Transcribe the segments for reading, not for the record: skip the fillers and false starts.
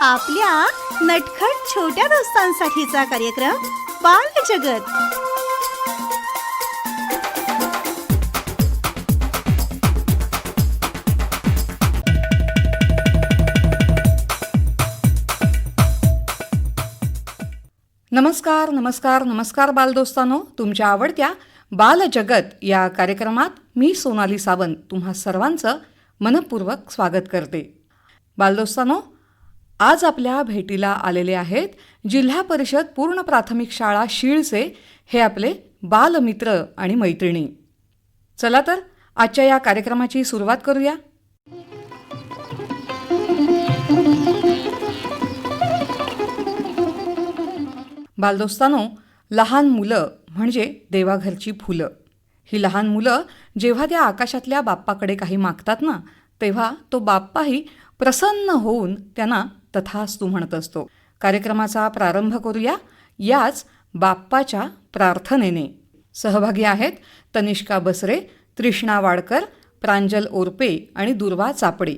आपल्या नटखट छोट्या दोस्तांसाठीचा कार्यक्रम बालजगत. नमस्कार नमस्कार नमस्कार बालदोस्तांनो, तुमच्या आवडत्या बालजगत या कार्यक्रमात मी सोनाली सावंत तुम्हा सर्वांचं मनपूर्वक स्वागत करते. बालदोस्तांनो, आज आपल्या भेटीला आलेले आहेत जिल्हा परिषद पूर्ण प्राथमिक शाळा शीळचे हे आपले बालमित्र आणि मैत्रिणी. चला तर आजच्या या कार्यक्रमाची सुरुवात करूया. बालदोस्तांनो, लहान मुलं म्हणजे देवाघरची फुलं. ही लहान मुलं जेव्हा त्या आकाशातल्या बाप्पाकडे काही मागतात ना, तेव्हा तो बाप्पाही प्रसन्न होऊन त्यांना तथास्तु म्हणत असतो. कार्यक्रमाचा प्रारंभ करूया याच बाप्पाच्या प्रार्थनेने. सहभागी आहेत तनिष्का बसरे, तृष्णा वाडकर, प्रांजल ओरपे आणि दुर्वा चापडे.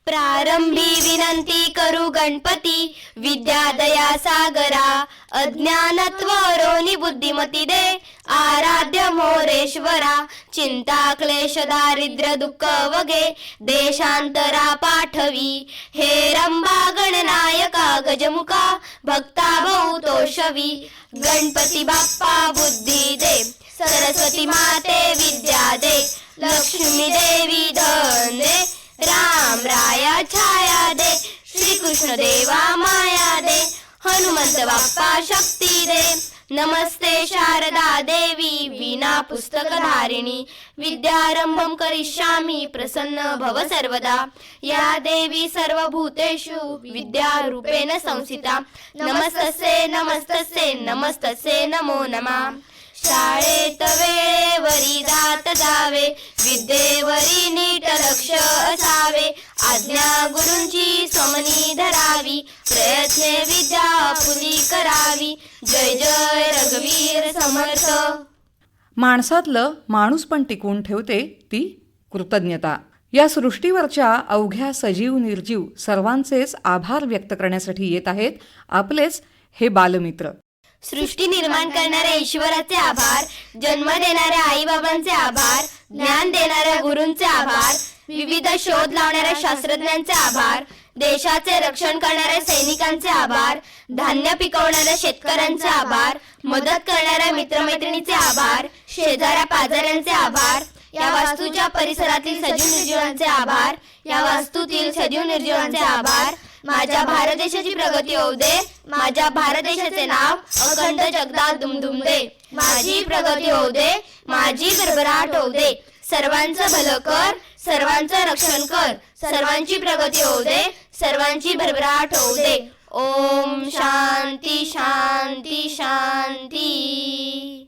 प्रारंभी विनंती करू गणपती, विद्या दया सागरा, अज्ञानत्व रोनी बुद्धिमती दे, आराध्य मोरेश्वरा, चिंता क्लेश दारिद्र्य दुःख वगे, देशांतरा पाठवी, हे रंबा गणनायका गजमुखा, भक्ता बहुतोषवी, गणपती बाप्पा बुद्धी दे, सरस्वती माते विद्या दे, लक्ष्मी देवी धन दे, राम राया छाया दे, श्री कृष्ण देवा माया दे, हनुमंत बाप्पा शक्ती दे, नमस्ते शारदा देवी, वीणा पुस्तक धारिणी, विद्यारंभम करिष्यामि, प्रसन्न भव सर्वदा, या देवी सर्वभूतेषु विद्यारूपेण संस्थिता, नमस्तस्ये नमस्तस्ये नमस्तस्ये नमो नमः. शाळेत वेळेवरी जात जावे, विद्येवरी नीट लक्ष असावे, आज्ञा गुरूंची समनी धरावी, प्रयत्ने विद्या फुली करावी, जय जय रघुवीर समर्थ. माणसातलं माणूस पण टिकवून ठेवते ती कृतज्ञता. या सृष्टीवरच्या अवघ्या सजीव निर्जीव सर्वांचेच आभार व्यक्त करण्यासाठी येत आहेत आपलेच हे बालमित्र. सृष्टी निर्माण करणाऱ्या ईश्वराचे आभार, जन्म देणाऱ्या आई बाबांचे आभार, ज्ञान देणाऱ्या गुरूंचे आभार, विविध शोध लावणाऱ्या शास्त्रज्ञांचे आभार, देशाचे रक्षण करणाऱ्या सैनिकांचे आभार, धान्य पिकवणाऱ्या शेतकऱ्यांचे आभार, मदत करणाऱ्या मित्रमैत्रिणीचे आभार, शेजाऱ्या पाजाऱ्यांचे आभार, या वास्तूच्या परिसरातील सजीव निर्जीवांचे आभार, या वास्तूतील सजीव निर्जीवांचे आभार. माझ्या भारत देशाची प्रगती होऊ दे, माझ्या भारत देशाचे नाव अखंड जगतात दुमदुम दे, माझी प्रगती होऊ दे, माझी भरभराट होऊ दे, सर्वांचं भलं कर, सर्वांचं रक्षण कर, सर्वांची प्रगती होऊ दे, सर्वांची भरभराट होऊ दे. ओम शांती शांती शांती.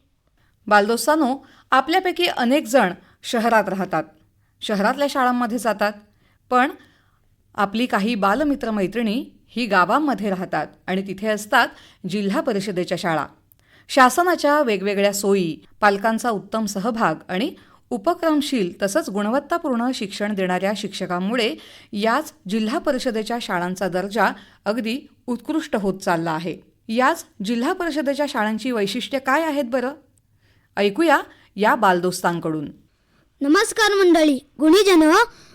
बालदोस्तांनो, आपल्यापैकी अनेक जण शहरात राहतात, शहरातल्या शाळांमध्ये जातात, पण आपली काही बालमित्र मैत्रिणी ही गावांमध्ये राहतात आणि तिथे असतात जिल्हा परिषदेच्या शाळा. शासनाच्या वेगवेगळ्या सोयी, पालकांचा उत्तम सहभाग आणि उपक्रमशील तसंच गुणवत्तापूर्ण शिक्षण देणाऱ्या शिक्षकांमुळे याच जिल्हा परिषदेच्या शाळांचा दर्जा अगदी उत्कृष्ट होत चालला आहे. याच जिल्हा परिषदेच्या शाळांची वैशिष्ट्ये काय आहेत बरं? ऐकूया या बालदोस्तांकडून. नमस्कार मंडळी, गुणीजन,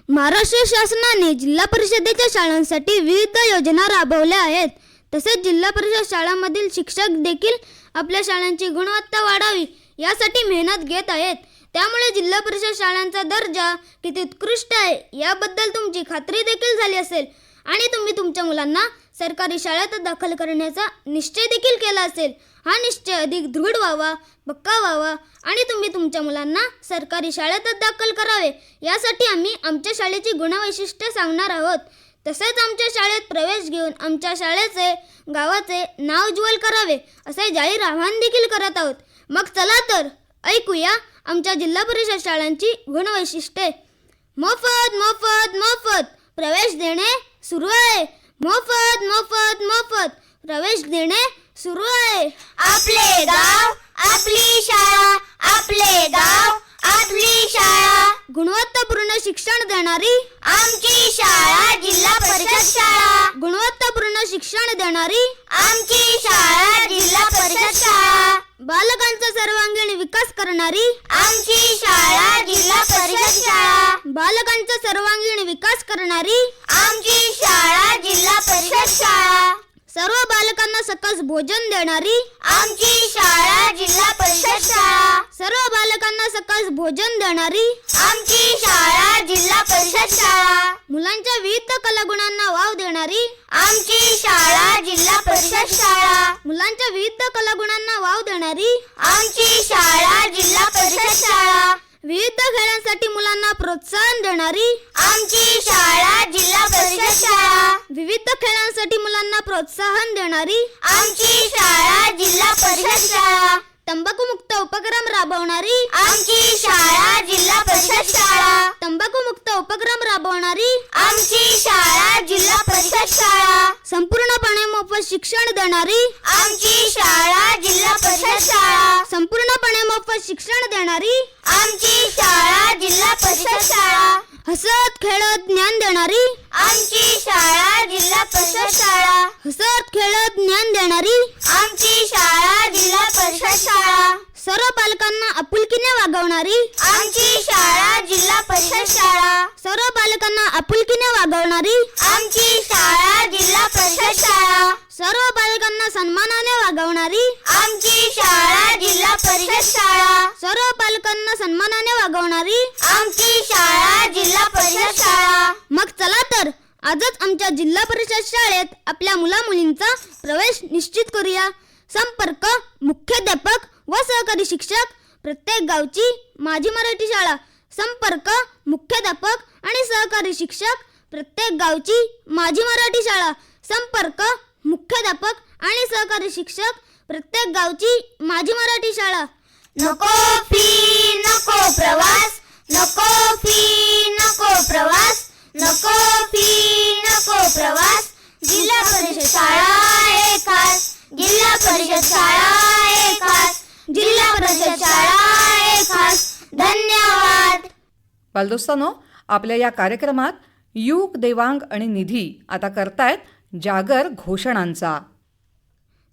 महाराष्ट्र शासनाने जिल्हा परिषदेच्या शाळांसाठी विविध योजना राबवल्या आहेत. तसेच जिल्हा परिषद शाळांमधील शिक्षक देखील आपल्या शाळांची गुणवत्ता वाढावी यासाठी मेहनत घेत आहेत. त्यामुळे जिल्हा परिषद शाळांचा दर्जा किती उत्कृष्ट आहे याबद्दल तुमची खात्री देखील झाली असेल आणि तुम्ही तुमच्या मुलांना सरकारी शाळेत दाखल करण्याचा निश्चय देखील केला असेल. हा निश्चय अधिक दृढ व्हावा, पक्का व्हावा आणि तुम्ही तुमच्या मुलांना सरकारी शाळेतच दाखल करावे यासाठी आम्ही आमच्या शाळेची गुणवैशिष्ट्ये सांगणार आहोत. तसेच आमच्या शाळेत प्रवेश घेऊन आमच्या शाळेचे, गावाचे नाव उज्ज्वल करावे असे जाहीर आवाहन देखील करत आहोत. मग चला तर ऐकूया आमच्या जिल्हा परिषद शाळांची गुणवैशिष्ट्ये. मोफत मोफत मोफत प्रवेश देणे सुरू आहे. मोफत मोफत मोफत प्रवेश देणे सुरू आहे. आपले गाव आपली शाळा, आपले गाव आपली शाळा, गुणवत्तापूर्ण शिक्षण देणारी आमची शाळा जिल्हा जिल्हा परिषद शाळा. गुणवत्तापूर्ण शिक्षण देणारी आमची शाळा जिल्हा परिषद शाळा. बालकांचा सर्वांगीण विकास करणारी आमची शाळा जिल्हा परिषद शाळा. बालकांचा सर्वांगीण विकास करणारी आमची शाळा जिल्हा परिषद शाळा. सर्व बालकांना सकस भोजन देणारी आमची शाळा जिल्हा परिषद शाळा. सर्व बालकांना सकस भोजन देणारी आमची शाळा जिल्हा परिषद शाळा. मुलांच्या विविध कलागुणांना वाव देणारी आमची शाळा जिल्हा परिषद शाळा. मुलांच्या विविध कलागुणांना वाव देणारी आमची शाळा जिल्हा परिषद शाळा. विविध खेळांसाठी मुलांना प्रोत्साहन देणारी आमची शाळा जिल्हा परिषद शाळा. विविध खेळांसाठी मुलांना प्रोत्साहन देणारी आमची शाळा जिल्हा परिषद शाळा. तंबाखूमुक्त उपक्रम राबवणारी आमची शाळा जिल्हा परिषद शाळा. तंबाखूमुक्त उपक्रम राबवणारी आमची शाळा जिल्हा परिषद शाळा. संपूर्णपणे मोफत शिक्षण देणारी आमची शाळा जिल्हा परिषद शाळा. संपूर्णपणे मोफत शिक्षण देणारी आमची शाळा जिल्हा परिषद शाळा. हसत खेळत ज्ञान देणारी आमची शाळा जिल्हा परिषद शाळा. हसत खेळत ज्ञान देणारी आमची शाळा जिल्हा परिषद शाळा. सर्व बालकांना आपुलकीने वागवणारी आमची शाळा जिल्हा परिषद शाळा. सर्व बालकांना आपुलकीने वागवणारी आमची शाळा जिल्हा परिषद शाळा. सर्व बालकांना सन्मानाने वागवणारी आमची शाळा जिल्हा परिषद शाळा. सर्व बालकांना सन्मानाने वागवणारी आमची शाळा जिल्हा परिषद शाळा. मग चला तर आजच आमच्या जिल्हा परिषद शाळेत आपल्या मुला मुलींचा प्रवेश निश्चित करूया. संपर्क मुख्याध्यापक व सहकारी शिक्षक प्रत्येक गावची माझी मराठी शाळा. संपर्क मुख्याध्यापक आणि सहकारी शिक्षक प्रत्येक गावची माझी मराठी शाळा. संपर्क मुख्याध्यापक आणि सहकारी शिक्षक प्रत्येक गावची माझी मराठी शाळा. नको फी नको प्रवास. नको फी नको प्रवास. नको फी नको प्रवास. जिल्हा परिषद शाळा एक खास. जिल्हा परिषद शाळा एक खास. जिल्हा परिषद शाळा एक खास. धन्यवाद. बालदोस्तानो, आपल्या या कार्यक्रमात युग, देवांग आणि निधी आता करतायत जागर घोषणांचा.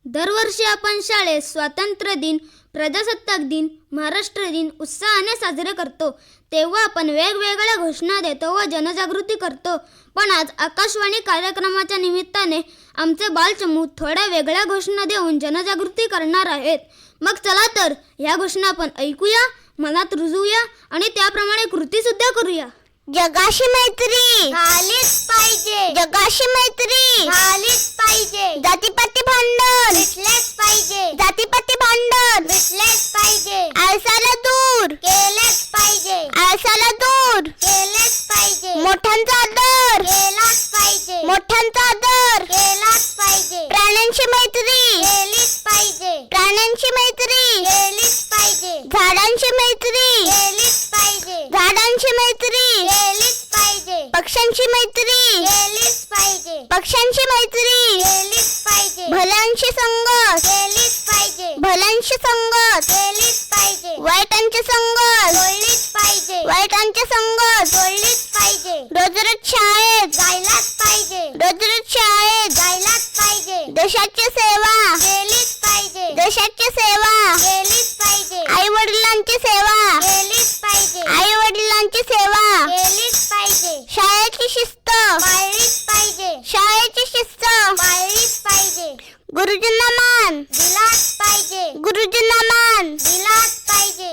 दरवर्षी आपण शाळेत स्वातंत्र्य दिन, प्रजासत्ताक दिन, महाराष्ट्र दिन उत्साहाने साजरे करतो. तेव्हा आपण वेगवेगळ्या घोषणा देतो व जनजागृती करतो. पण आज आकाशवाणी कार्यक्रमाच्या निमित्ताने आमचे बालचमू थोड्या वेगळ्या घोषणा देऊन जनजागृती करणार आहेत. मग चला तर या घोषणा आपण ऐकूया, मनात रुजवूया आणि त्याप्रमाणे कृती सुद्धा करूया. जगाशी मैत्री झालीच पाहिजे. जगाशी मैत्री झालीच पाहिजे. जातीपाती भांडण मिटलेच पाहिजे. जातीपाती भांडण मिटलेच पाहिजे. आळसाला दूर केलेच पाहिजे. आळसाला दूर केलेच पाहिजे. मोठ्यांचा आदर केलाच पाहिजे. मोठ्यांचा आदर केलाच पाहिजे. प्राण्यांची मैत्री केलीच पाहिजे. प्राण्यांची मैत्री केलीच पाहिजे. झाडांची मैत्री केलीच पाहिजे. झाडांची मैत्री केलीच पाहिजे. पक्ष्यांची मैत्री केलीच पाहिजे. पक्ष्यांची मैत्री केलीच पाहिजे. भल्यांशी संगत केलीच पाहिजे. भल्यांशी संगत केलीच पाहिजे. वाईटांची संगत सोडलीच पाहिजे. वाईटांची संगत सोडलीच पाहिजे. रोज शाळेत जायलाच पाहिजे. रोज शाळेत जायलाच पाहिजे. देशाची सेवा केलीच पाहिजे. देशाची सेवा केलीच पाहिजे. आई वडिलांची सेवा केलीच पाहिजे. आई वडिलांची सेवा केलीच पाहिजे. शाळेची शिस्त पाळलीच पाहिजे. शाळेची शिस्त पाळलीच पाहिजे. गुरुजींना मान दिलाच पाहिजे. गुरुजींना मान दिलाच पाहिजे.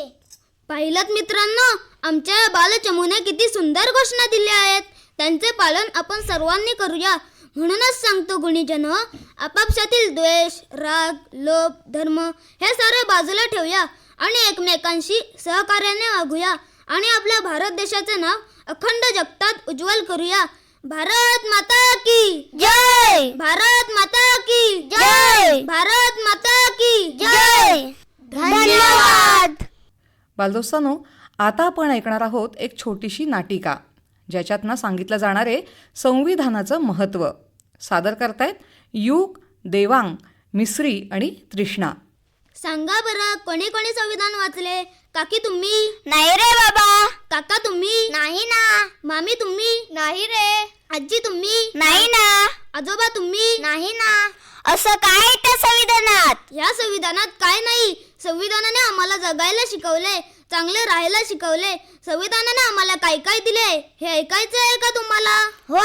पाहिलात मित्रांनो, आमच्या बालचमूने किती सुंदर घोषणा दिल्या आहेत. त्यांचे पालन आपण सर्वांनी करूया. म्हणूनच सांगतो गुणीजन, आपापसातील द्वेष, राग, लोभ, धर्म हे सारे बाजूला ठेवूया आणि एकमेकांशी सहकार्याने वागूया आणि आपल्या भारत देशाचे नाव अखंड जगतात उज्ज्वल करूया. भारत माता की जय. भारत माता की जय. भारत माता की जय. धन्यवाद. बालदोस्तानो, आता आपण ऐकणार आहोत एक छोटीशी नाटिका, ज्याच्यातनं सांगितलं जाणारे संविधानाचं महत्त्व. सादर करतायत युग, देवांग, मिश्री आणि तृष्णा. सांगा बरं, कोणी कोणी संविधान वाचले? काकी तुम्ही? नाही रे बाबा. काका तुम्ही? नाही ना. मामी तुम्ही? नाही रे. आजी तुम्ही? नाही ना. आजोबा तुम्ही? नाही ना. असं काय त्या संविधानात? या संविधानात काय नाही. संविधानाने आम्हाला जगायला शिकवले, चांगले राहायला शिकवले. संविधानाने आम्हाला काय काय दिले हे ऐकायचं आहे का तुम्हाला? हो,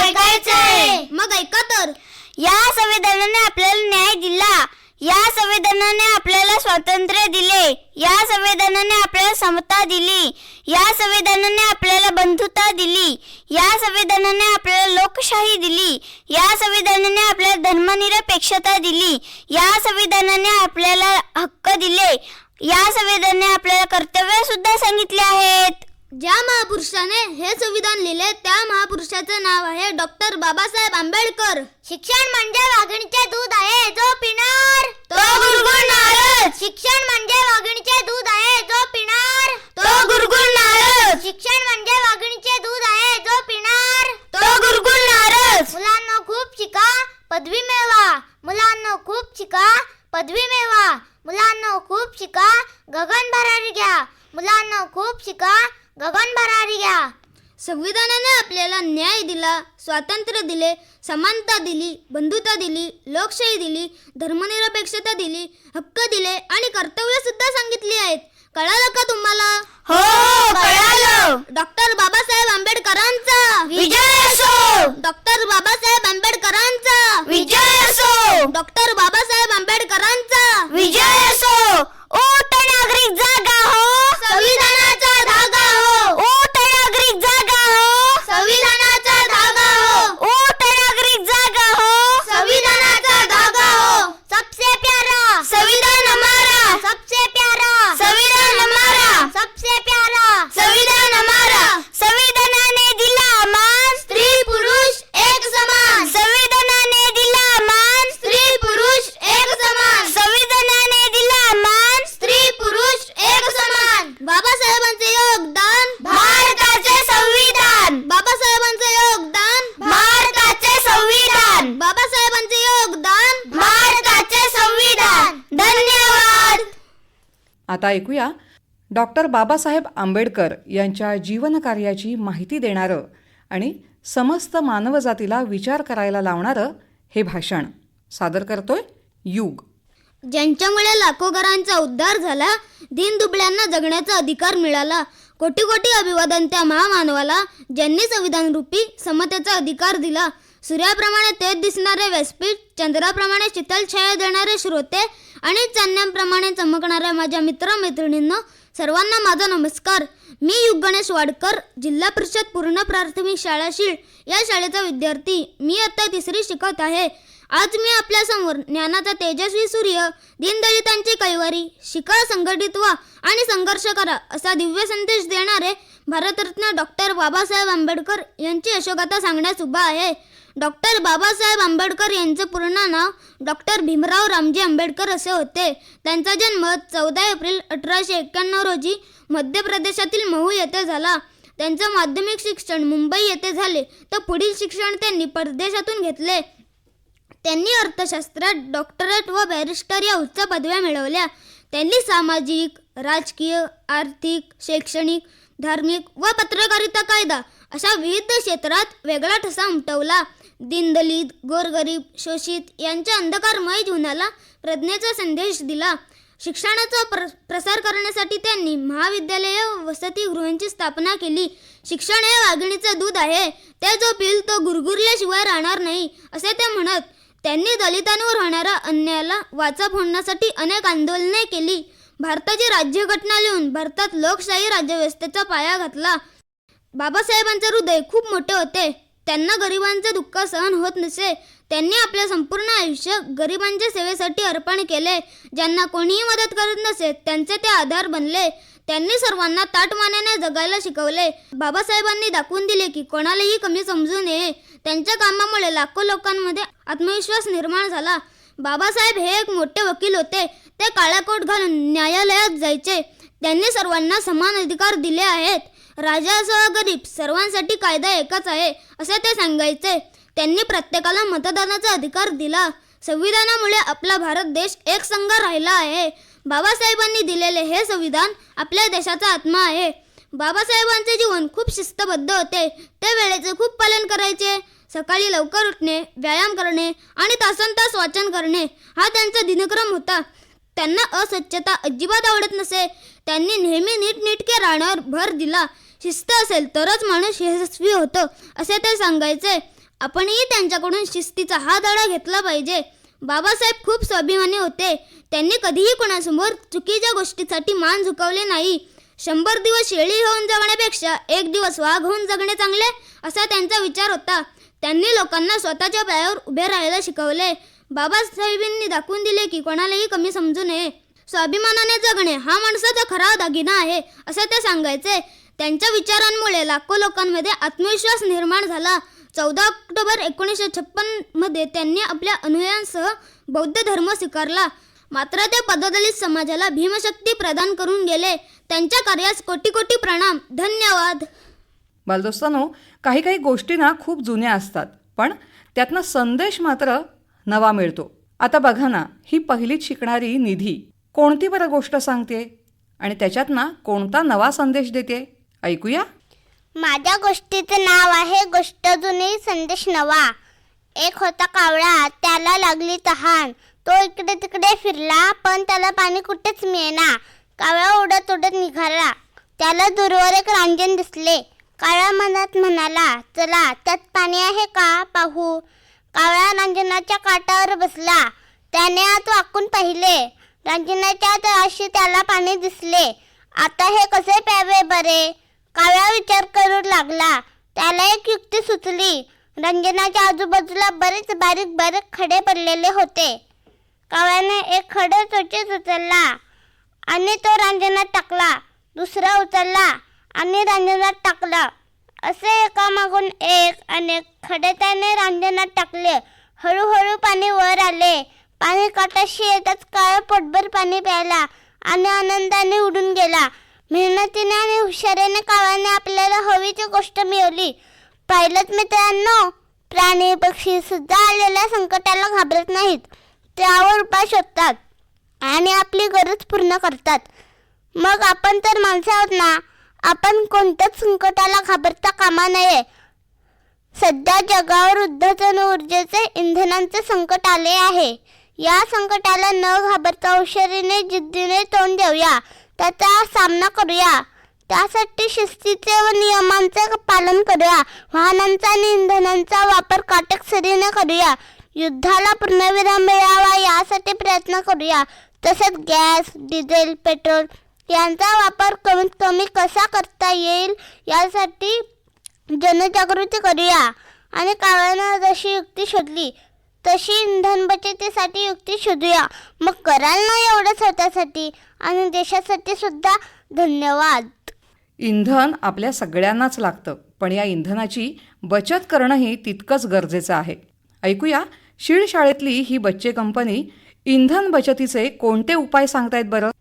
ऐकायचंय. मग ऐका तर. या संविधानाने आपल्याला न्याय दिला. या संविधानाने आपल्याला स्वातंत्र्य दिले. या संविधानाने आपल्याला समता दिली. या संविधानाने आपल्याला बंधुता दिली. या संविधानाने आपल्याला लोकशाही दिली. या संविधानाने आपल्याला धर्मनिरपेक्षता दिली. या संविधानाने आपल्याला हक्क दिले. या संविधानाने आपल्याला कर्तव्य सुद्धा सांगितले आहेत. ज्या महापुरुषाने हे संविधान लिहिले त्या महापुरुषाचं नाव आहे डॉक्टर बाबासाहेब आंबेडकर. शिक्षण म्हणजे वाघिणीचे दूध आहे जो पिणार तो गुरगुरणारच. शिक्षण म्हणजे वाघिणीचे दूध आहे जो पिणार तो गुरगुरणारच. शिक्षण म्हणजे वाघिणीचे दूध आहे जो पिणार तो गुरगुरणारच. मुलांना खूप शिका, पदवी मिळवा. मुलांना खूप शिका, पदवी मिळवा. मुलांना खूप शिका, गगन भरारी घ्या. मुलांना खूप शिका, गगन भरारी घ्या. संविधानाने आपल्याला न्याय दिला, स्वातंत्र्य दिले, समानता दिली, बंधुता दिली, लोकशाही दिली, धर्मनिरपेक्षता दिली, हक्क दिले आणि कर्तव्य सुद्धा सांगितली आहेत. कळालं का तुम्हाला? हो, कळालं. डॉक्टर बाबासाहेब आंबेडकरांचा विजय असो. डॉक्टर बाबासाहेब आंबेडकरांचा विजय असो. डॉक्टर बाबासाहेब आंबेडकरांचा विजय असो. ऊठ नागरिक जागा हो, संविधानाचा धागा हो. ऊठ नागरिक जागा हो, संविधानाचा धागा हो. ऊठ नागरिक जागा हो, संविधानाचा धागा हो. सबसे प्यारा संविधान हमारा, सबसे प्यारा संविधान हमारा, सबसे प्यारा संविधान हमारा. संविधानाने दिला मान स्त्री पुरुष एक समान. संविधानाने दिला मान स्त्री पुरुष एक समान. संविधानाने दिला मान स्त्री पुरुष एक समान. बाबासाहेबांचे योगदान भारताचे संविधान. बाबासाहेबांचे योगदान भारताचे संविधान. बाबासाहेबांचे योगदान. भारताचे संविधान. धन्यवाद. आता ऐकूया डॉक्टर बाबासाहेब आंबेडकर यांच्या जीवनकार्याची माहिती देणारं आणि समस्त मानवजातीला विचार करायला लावणारं हे भाषण. सादर करतोय युग. ज्यांच्यामुळे लाखो घरांचा उद्धार झाला, दीनदुबळ्यांना जगण्याचा अधिकार मिळाला. कोटी कोटी अभिवादन त्या महामानवाला ज्यांनी संविधान रूपी समतेचा अधिकार दिला. सूर्याप्रमाणे तेज दिसणारे व्यासपीठ, चंद्राप्रमाणे शीतल छाया देणारे श्रोते आणि चांदण्याप्रमाणे चमकणाऱ्या माझ्या मित्रमैत्रिणींनो, सर्वांना माझा नमस्कार. मी युग गणेश वाडकर, जिल्हा परिषद पूर्ण प्राथमिक शाळा शीळ या शाळेचा विद्यार्थी. मी आता 3री शिकत आहे. आज मी आपल्यासमोर ज्ञानाचा तेजस्वी सूर्य, दीनदलितांची कैवारी, शिका, संघटित व्हा आणि संघर्ष करा असा दिव्य संदेश देणारे भारतरत्न डॉक्टर बाबासाहेब आंबेडकर यांची यशोगाथा सांगण्यास उभा आहे. डॉक्टर बाबासाहेब आंबेडकर यांचे पूर्ण नाव डॉक्टर भीमराव रामजी आंबेडकर असे होते. त्यांचा जन्म 14 एप्रिल 1891 रोजी मध्य प्रदेशातील महू येथे झाला. त्यांचं माध्यमिक शिक्षण मुंबई येथे झाले तर पुढील शिक्षण त्यांनी परदेशातून घेतले. त्यांनी अर्थशास्त्रात डॉक्टरेट व बॅरिस्टर या उच्च पदव्या मिळवल्या. त्यांनी सामाजिक, राजकीय, आर्थिक, शैक्षणिक, धार्मिक व पत्रकारिता कायदा अशा विविध क्षेत्रात वेगळा ठसा उमटवला. दीनदलित, गोरगरीब, शोषित यांच्या अंधकारमय जीवनाला प्रज्ञेचा संदेश दिला. शिक्षणाचा प्रसार करण्यासाठी त्यांनी महाविद्यालय व वसतिगृहांची स्थापना केली. शिक्षण हे वाघिणीचे दूध आहे, ते जो पिल तो गुरगुरल्याशिवाय राहणार नाही असे ते म्हणत. त्यांनी दलितांवर होणाऱ्या अन्यायाला वाचा फोडण्यासाठी अनेक आंदोलने केली. भारताची राज्यघटना लिहून भारतात लोकशाही राज्यव्यवस्थेचा पाया घातला. बाबासाहेबांचे हृदय खूप मोठे होते. त्यांना गरिबांचे दुःख सहन होत नसे. त्यांनी आपले संपूर्ण आयुष्य गरिबांच्या सेवेसाठी अर्पण केले. ज्यांना कोणीही मदत करत नसे त्यांचे ते आधार बनले. त्यांनी सर्वांना ताटमानेने जगायला शिकवले. बाबासाहेबांनी दाखवून दिले की कोणालाही कमी समजू नये. त्यांच्या कामामुळे लाखो लोकांमध्ये आत्मविश्वास निर्माण झाला. बाबासाहेब हे एक मोठे वकील होते. ते काळा कोट घालून न्यायालयात जायचे. त्यांनी सर्वांना समान अधिकार दिले आहेत. राजा असो वा गरीब, सर्वांसाठी कायदा एकच आहे असे ते सांगायचे. त्यांनी प्रत्येकाला मतदानाचा अधिकार दिला. संविधानामुळे आपला भारत देश एकसंघ राहिला आहे. बाबासाहेबांनी दिलेले हे संविधान आपल्या देशाचा आत्मा आहे. बाबासाहेबांचे जीवन खूप शिस्तबद्ध होते. ते वेळेचे खूप पालन करायचे. सकाळी लवकर उठणे, व्यायाम करणे आणि तासनतास वाचन करणे हा त्यांचा दिनक्रम होता. त्यांना अस्वच्छता अजिबात आवडत नसे. त्यांनी नेहमी नीटनेटके राहण्यावर भर दिला. शिस्त असेल तरच माणूस यशस्वी होतो असे ते सांगायचे. आपणही त्यांच्याकडून शिस्तीचा हा धडा घेतला पाहिजे. बाबासाहेब खूप स्वाभिमानी होते. त्यांनी कधीही कोणासमोर चुकीच्या गोष्टीसाठी मान झुकवले नाही. 100 दिवस शेळी होऊन जगण्यापेक्षा 1 दिवस वाघ होऊन जगणे चांगले असा त्यांचा विचार होता. त्यांनी लोकांना स्वतःच्या पायावर उभे राहायला शिकवले. बाबासाहेबांनी दाखवून दिले की कोणालाही कमी समजू नये. स्वाभिमानाने जगणे हा माणसाचा खरा दागिना आहे असे ते सांगायचे. त्यांच्या विचारांमुळे लाखो लोकांमध्ये आत्मविश्वास निर्माण झाला. 14 ऑक्टोबर 1956 मध्ये त्यांनी आपल्या अनुयायांसह बौद्ध धर्म स्वीकारला. मात्र ते पददलित समाजाला भीमशक्ती प्रदान करून गेले. त्यांच्या कार्यास कोटी कोटी प्रणाम. धन्यवाद. बालदोस्तांनो, काही काही गोष्टी ना खूप जुन्या असतात, पण त्यातनं संदेश मात्र नवा मिळतो. आता बघा ना, ही पहिलीच शिकणारी निधी कोणती बरं गोष्ट सांगते आणि त्याच्यात ना कोणता नवा संदेश देते, ऐकूया. माझ्या गोष्टीचं नाव आहे गोष्ट जुनी संदेश नवा. एक होता कावळा, त्याला लागली तहान. तो इकडे तिकडे फिरला, पण त्याला पाणी कुठेच मिळेना. कावळा उडत उडत निघाला. त्याला दूरवर एक रांजण दिसले. कावळा मनात म्हणाला, चला त्यात पाणी आहे का पाहू. कावळा रांजणाच्या काठावर बसला. त्याने आत वाकून पाहिले. रांजणाच्या तळाशी त्याला पाणी दिसले. आता हे कसे प्यावे बरे. कावळा विचार करू लागला. त्याला एक युक्ती सुचली. रंजनाच्या आजूबाजूला बरेच बारीक बारीक खडे पडलेले होते. कावळ्याने एक खडे चोचीत उचलला आणि तो रांजणात टाकला. दुसरा उचलला आणि रांजणात टाकला. असे एकामागून एक अनेक खडे त्याने रांजणात टाकले. हळूहळू पाणी वर आले. पाणी काठाशी येताच कावळा पोटभर पाणी प्यायला आणि आनंदाने उडून गेला. मेहनतीने आणि हुशारीने कावळ्याने आपल्याला हवी ती गोष्ट मिळवली. पाहिलंच मित्रांनो, प्राणी पक्षी सुद्धा आलेल्या संकटाला घाबरत नाहीत. त्यावर उपाय शोधतात आणि आपली गरज पूर्ण करतात. मग आपण तर माणसे आहोत ना, आपण कोणत्याच संकटाला घाबरता कामा नये. सध्या जगावर युद्धाचे ऊर्जेचे इंधनांचे संकट आले आहे. या संकटाला न घाबरता हुशारीने जिद्दीने तोंड देऊया. त्याचा सामना करूया. त्यासाठी शिस्तीचे व नियमांचे पालन करूया. वाहनांचा आणि इंधनांचा वापर काटेकोरपणे करूया. युद्धाला पूर्णविराम मिळावा यासाठी प्रयत्न करूया. तसेच गॅस, डिझेल, पेट्रोल यांचा वापर कमीत कमी कसा करता येईल यासाठी जनजागृती करूया. आणि कावळ्यानं जशी युक्ती शोधली तशी इंधन बचतीसाठी युक्ती शोधूया. मग कराल ना एवढं स्वतःसाठी आणि देशासाठी सुद्धा. धन्यवाद. इंधन आपल्या सगळ्यांनाच लागतं, पण या इंधनाची बचत करणंही तितकंच गरजेचं आहे. ऐकूया, शीळ शाळेतली ही बच्चे कंपनी इंधन बचतीचे कोणते उपाय सांगतायत बरं.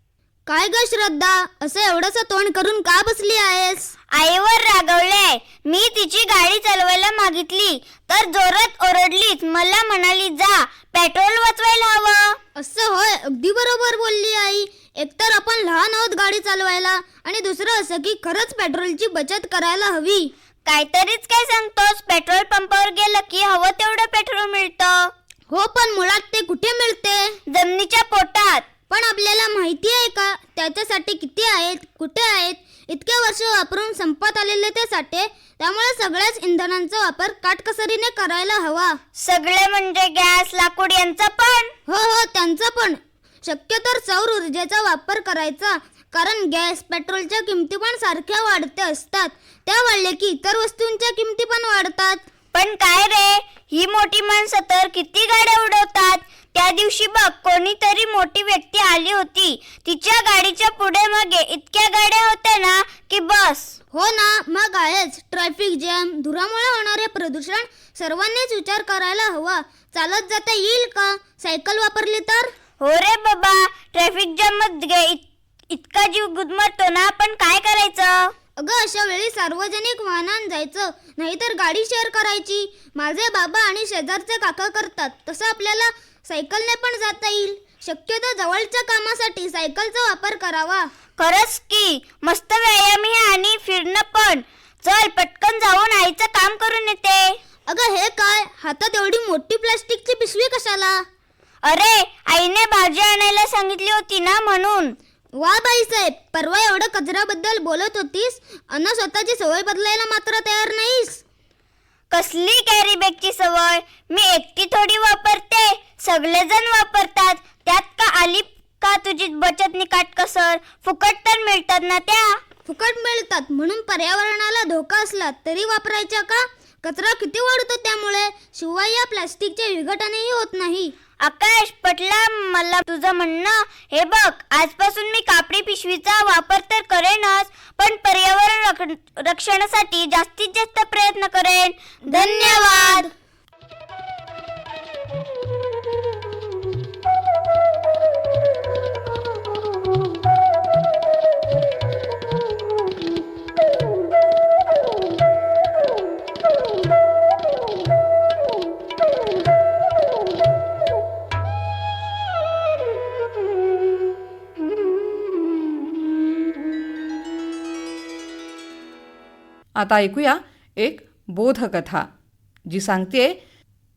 काय ग श्रद्धा, असं एवढंसं तोंड करून का बसली आहेस. आईवर रागवले. मी तिची गाडी चालवायला मागितली तर जोरात ओरडलीच. मला म्हणाली, जा पेट्रोल वाचवायला हवं. असं होय, अगदी बरोबर बोलली आई. एकतर आपण लहान आहोत गाडी चालवायला आणि दुसरं असं की खरंच पेट्रोलची बचत करायला हवी. काहीतरीच काय सांगतोस. पेट्रोल पंपावर गेलं की हवं तेवढं पेट्रोल मिळतं. हो, पण मुळात ते कुठे मिळते. जमिनीच्या पोटात. पण आपल्याला माहिती आहे का त्याच्यासाठी किती आहेत, कुठे आहेत. इतके वर्ष वापरून संपत आलेले ते साठे. त्यामुळे सगळ्याच इंधनांचा वापर काटकसरीने करायला हवा. सगळे म्हणजे गॅस, लाकूड यांचा पण. हो, त्यांचा पण. शक्यतो सौर ऊर्जेचा वापर करायचा. कारण गॅस, पेट्रोलच्या किमती पण सारख्या वाढत्या असतात. त्या वाढले की इतर वस्तूंच्या किमती पण वाढतात. पण काय रे, ही मोठी माणसं तर किती गाड्या उडवतात. त्या दिवशी बघ, कोणीतरी मोठी व्यक्ती आली होती. तिच्या गाडीच्या पुढे मागे इतक्या गाड्या होत्या ना की बस. हो ना, मग आहेच. ट्रॅफिक जॅम, धुरामुळे होणारे प्रदूषण सर्वांनीच विचार करायला हवा. चालत जाता येईल का सायकल वापरली तर. हो रे बाबा, ट्रॅफिक जॅम मध्ये इतका जीव गुदमरतो ना, पण काय करायचं. अगं, अशा वेळी सार्वजनिक वाहनान जायचं, नाहीतर गाडी शेअर करायची. माझे बाबा आणि शेजारचे काका करतात तसं आपल्याला सायकलने पण जाता येईल. शक्यतो जवळच्या कामासाठी सायकलचा वापर करावा. खरंच की, मस्त व्यायामही आणि सांगितली होती ना म्हणून. वा बाईसाहेब, परवा एवढं कचऱ्याबद्दल बोलत होतीस अन स्वतःची सवय बदलायला मात्र तयार नाहीस. कसली कॅरी बॅगची सवय? मी एकटी थोडी वापरते, सगळेजण वापरतात. त्यात का आली का तुझी बचत नि काटकसर? फुकट तर मिळतात ना त्या. फुकट मिळतात म्हणून पर्यावरणाला धोका असला तरी वापरायच्या का? कचरा किती वाढतो त्यामुळे. शिवाय या प्लास्टिकचे विघटनही होत नाही. आकाश, पटला मला तुझं म्हणणं. हे बघ, आजपासून मी कापडी पिशवीचा वापर तर करेनच, पण पर्यावरण रक्षणासाठी जास्तीत जास्त प्रयत्न करेन. धन्यवाद. आता ऐकूया एक बोधकथा जी सांगते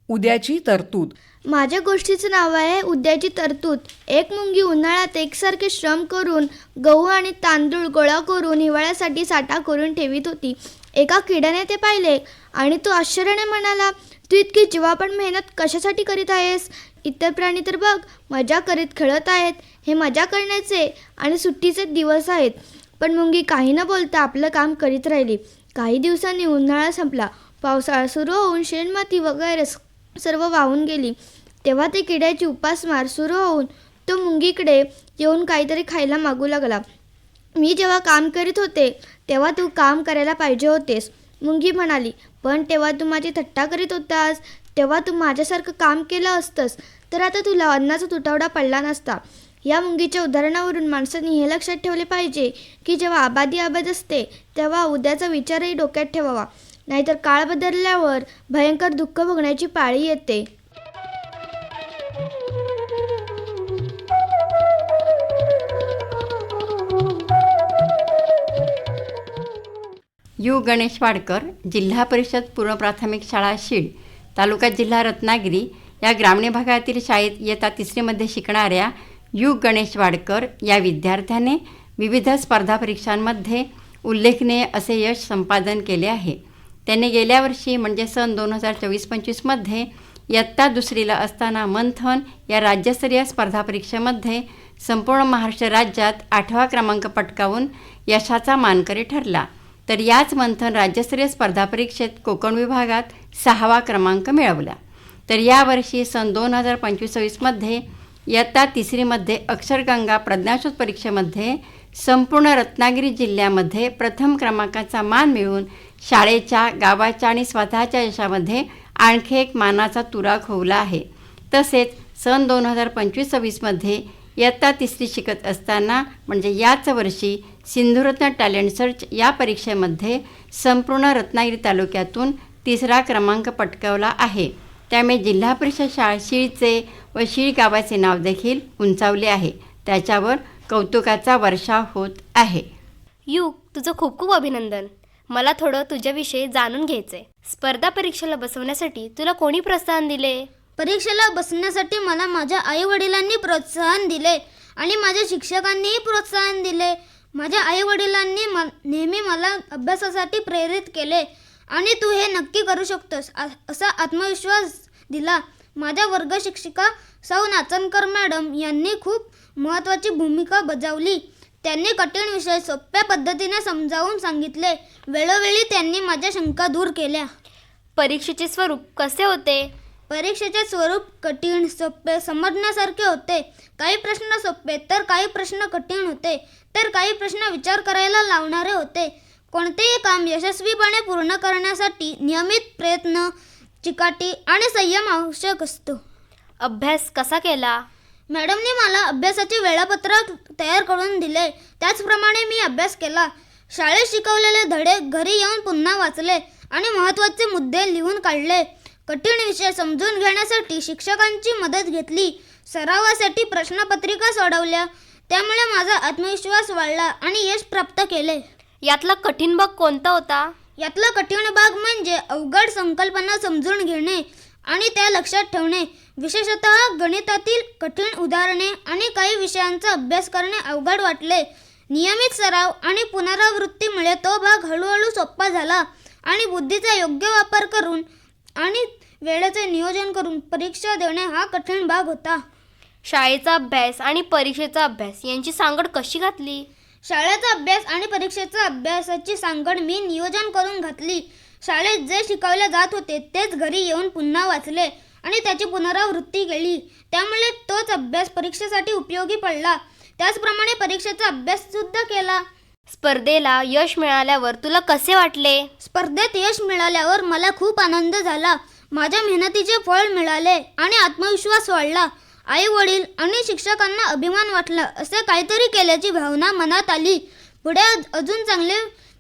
उद्याची तरतूद. माझ्या गोष्टीचं नाव आहे उद्याची तरतूद. एक मुंगी उन्हाळ्यात एकसारखे श्रम करून गहू आणि तांदूळ गोळा करून हिवाळ्यासाठी साठा करून ठेवीत होती. एका किड्याने ते पाहिले आणि तो आश्चर्याने म्हणाला, तू इतकी जीवापाड मेहनत कशासाठी करीत आहेस? इतर प्राणी तर बघ, मजा करीत खेळत आहेत. हे मजा करण्याचे आणि सुट्टीचे दिवस आहेत. पण मुंगी काही न बोलता आपलं काम करीत राहिली. काही दिवसांनी उन्हाळा संपला. पावसाळा सुरू होऊन शेणमाती वगैरे सर्व वाहून गेली. तेव्हा ते किड्याची उपासमार सुरू होऊन तो मुंगीकडे येऊन काहीतरी खायला मागू लागला. मी जेव्हा काम करीत होते तेव्हा तू काम करायला पाहिजे होतेस. मुंगी म्हणाली, पण तेव्हा तू माझी थट्टा करीत होतास. तेव्हा तू माझ्यासारखं काम केलं असतंस तर आता तुला अन्नाचा तुटवडा पडला नसता. या मुंगीच्या उदाहरणावरून माणसांनी हे लक्षात ठेवले पाहिजे की जेव्हा आबाद असते तेव्हा उद्याचा विचारही डोक्यात ठेवावा, नाहीतर काळ बदलल्यावर भयंकर दुःख भोगण्याची पाळी येते. यू गणेश वाडकर, जिल्हा परिषद पूर्व प्राथमिक शाळा शीड, तालुका जिल्हा रत्नागिरी या ग्रामीण भागातील शाळेत इयत्ता 3रीमध्ये शिकणाऱ्या यू गणेश वाडकर या विद्यार्थ्याने विविध स्पर्धा परीक्षांमध्ये उल्लेखनीय असे यश संपादन केले आहे. त्याने गेल्या वर्षी म्हणजे सन 2024-25मध्ये इयत्ता 2रीला असताना मंथन या राज्यस्तरीय स्पर्धा परीक्षेमध्ये संपूर्ण महाराष्ट्र राज्यात 8वा क्रमांक पटकावून यशाचा मानकरी ठरला. तर याच मंथन राज्यस्तरीय स्पर्धा परीक्षेत कोकण विभागात 6वा क्रमांक मिळवला. तर यावर्षी सन 2025-26मध्ये इयत्ता 3रीमध्ये अक्षरगंगा प्रज्ञाशोध परीक्षेमध्ये संपूर्ण रत्नागिरी जिल्ह्यामध्ये प्रथम क्रमांकाचा मान मिळवून शाळेच्या, गावाच्या आणि स्वतःच्या यशामध्ये आणखी एक मानाचा तुरा खोवला आहे. तसेच सन 2025-26मध्ये इयत्ता 3री शिकत असताना म्हणजे याच वर्षी सिंधुरत्न टॅलेंट सर्च या परीक्षेमध्ये संपूर्ण रत्नागिरी तालुक्यातून 3रा क्रमांक पटकावला आहे. त्यामुळे जिल्हा परिषद शाळा शीळचे व शीळ गावाचे नाव देखील उंचावले आहे. त्याच्यावर कौतुकाचा वर्षाव होत आहे. यू, तुझं खूप खूप अभिनंदन. मला थोडं तुझ्याविषयी जाणून घ्यायचंय. स्पर्धा परीक्षेला बसवण्यासाठी तुला कोणी प्रोत्साहन दिले? परीक्षेला बसण्यासाठी मला माझ्या आई वडिलांनी प्रोत्साहन दिले आणि माझ्या शिक्षकांनीही प्रोत्साहन दिले. माझ्या आई वडिलांनी नेहमी मला अभ्यासासाठी प्रेरित केले आणि तू हे नक्की करू शकतोस असा आत्मविश्वास दिला. माझ्या वर्ग शिक्षिका सौ नाचनकर मॅडम यांनी खूप महत्त्वाची भूमिका बजावली. त्यांनी कठीण विषय सोप्या पद्धतीने समजावून सांगितले. वेळोवेळी त्यांनी माझ्या शंका दूर केल्या. परीक्षेचे स्वरूप कसे होते? परीक्षेचे स्वरूप कठीण, सोपे, समजण्यासारखे होते. काही प्रश्न सोपे तर काही प्रश्न कठीण होते, तर काही प्रश्न विचार करायला लावणारे होते. कोणतेही काम यशस्वीपणे पूर्ण करण्यासाठी नियमित प्रयत्न, चिकाटी आणि संयम आवश्यक असतो. अभ्यास कसा केला? मॅडमने मला अभ्यासाचे वेळापत्रक तयार करून दिले. त्याचप्रमाणे मी अभ्यास केला. शाळेत शिकवलेले धडे घरी येऊन पुन्हा वाचले आणि महत्त्वाचे मुद्दे लिहून काढले. कठीण विषय समजून घेण्यासाठी शिक्षकांची मदत घेतली. सरावासाठी प्रश्नपत्रिका सोडवल्या. त्यामुळे माझा आत्मविश्वास वाढला आणि यश प्राप्त केले. यातला कठीण भाग कोणता होता? यातला कठीण भाग म्हणजे अवघड संकल्पना समजून घेणे आणि त्या लक्षात ठेवणे, विशेषतः गणितातील कठीण उदाहरणे आणि काही विषयांचा अभ्यास करणे अवघड वाटले. नियमित सराव आणि पुनरावृत्तीमुळे तो भाग हळूहळू सोपा झाला आणि बुद्धीचा योग्य वापर करून आणि वेळेचे नियोजन करून परीक्षा देणे हा कठीण भाग होता. शाळेचा अभ्यास आणि परीक्षेचा अभ्यास यांची सांगड कशी घातली? शाळेचा अभ्यास आणि परीक्षेचा अभ्यासाची सांगड मी नियोजन करून घातली. शाळेत जे शिकवले जात होते तेच घरी येऊन पुन्हा वाचले आणि त्याची पुनरावृत्ती केली. त्यामुळे तोच अभ्यास परीक्षेसाठी उपयोगी पडला. त्याचप्रमाणे परीक्षेचा अभ्यास सुद्धा केला. स्पर्धेला यश मिळाल्यावर तुला कसे वाटले? स्पर्धेत यश मिळाल्यावर मला खूप आनंद झाला. माझ्या मेहनतीचे फळ मिळाले आणि आत्मविश्वास वाढला. आई वडील आणि शिक्षकांना अभिमान वाटला. असे काहीतरी केल्याची भावना मनात आली. पुढे अजून चांगली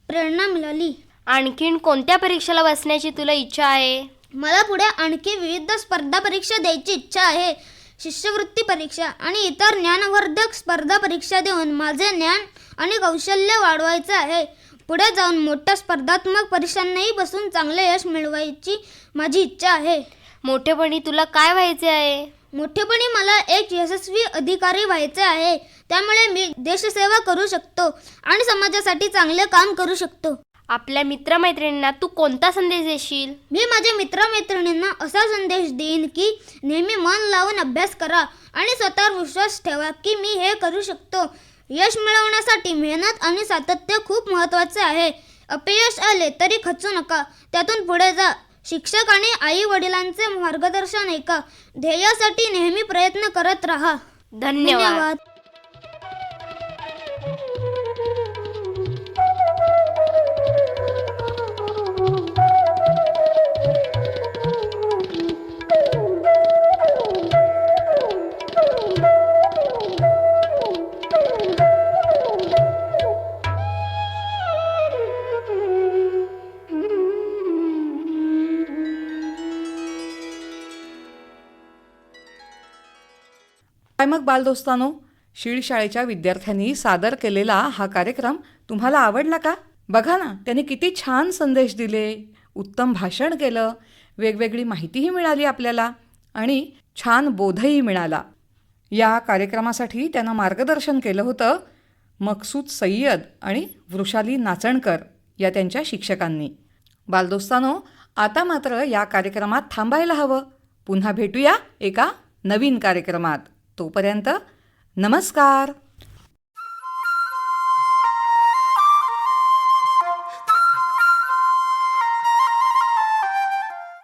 प्रेरणा मिळाली. आणखीन कोणत्या परीक्षेला बसण्याची तुला इच्छा आहे? मला पुढे आणखी विविध स्पर्धा परीक्षा द्यायची इच्छा आहे. शिष्यवृत्ती परीक्षा आणि इतर ज्ञानवर्धक स्पर्धा परीक्षा देऊन माझे ज्ञान आणि कौशल्य वाढवायचे आहे. पुढे जाऊन मोठ्या स्पर्धात्मक परीक्षांनाही बसून चांगले यश मिळवायची माझी इच्छा आहे. मोठेपणी तुला काय व्हायचे आहे? मोठेपणी मला एक यशस्वी अधिकारी व्हायचे आहे. त्यामुळे मी देशसेवा करू शकतो आणि समाजासाठी चांगले काम करू शकतो. आपल्या मित्रमैत्रिणींना तू कोणता संदेश देशील? मी माझ्या मित्रमैत्रिणींना असा संदेश देईन की नेहमी मन लावून अभ्यास करा आणि स्वतःवर विश्वास ठेवा की मी हे करू शकतो. यश मिळवण्यासाठी मेहनत आणि सातत्य खूप महत्त्वाचे आहे. अपयश आले तरी खचू नका, त्यातून पुढे जा. शिक्षक आणि आई वडिलांचे मार्गदर्शन ऐका. ध्येयासाठी नेहमी प्रयत्न करत राहा. धन्यवाद. काय मग बालदोस्तानो, शीळ शाळेच्या विद्यार्थ्यांनी सादर केलेला हा कार्यक्रम तुम्हाला आवडला का? बघा ना, त्यांनी किती छान संदेश दिले, उत्तम भाषण केलं, वेगवेगळी माहितीही मिळाली आपल्याला आणि छान बोधही मिळाला. या कार्यक्रमासाठी त्यांना मार्गदर्शन केलं होतं मकसूद सय्यद आणि वृषाली नाचणकर या त्यांच्या शिक्षकांनी. बालदोस्तानो, आता मात्र या कार्यक्रमात थांबायला हवं. पुन्हा भेटूया एका नवीन कार्यक्रमात. तोपर्यंत नमस्कार.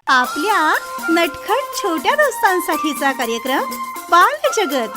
आपल्या नटखट छोट्या दोस्तांसाठीचा कार्यक्रम बालजगत.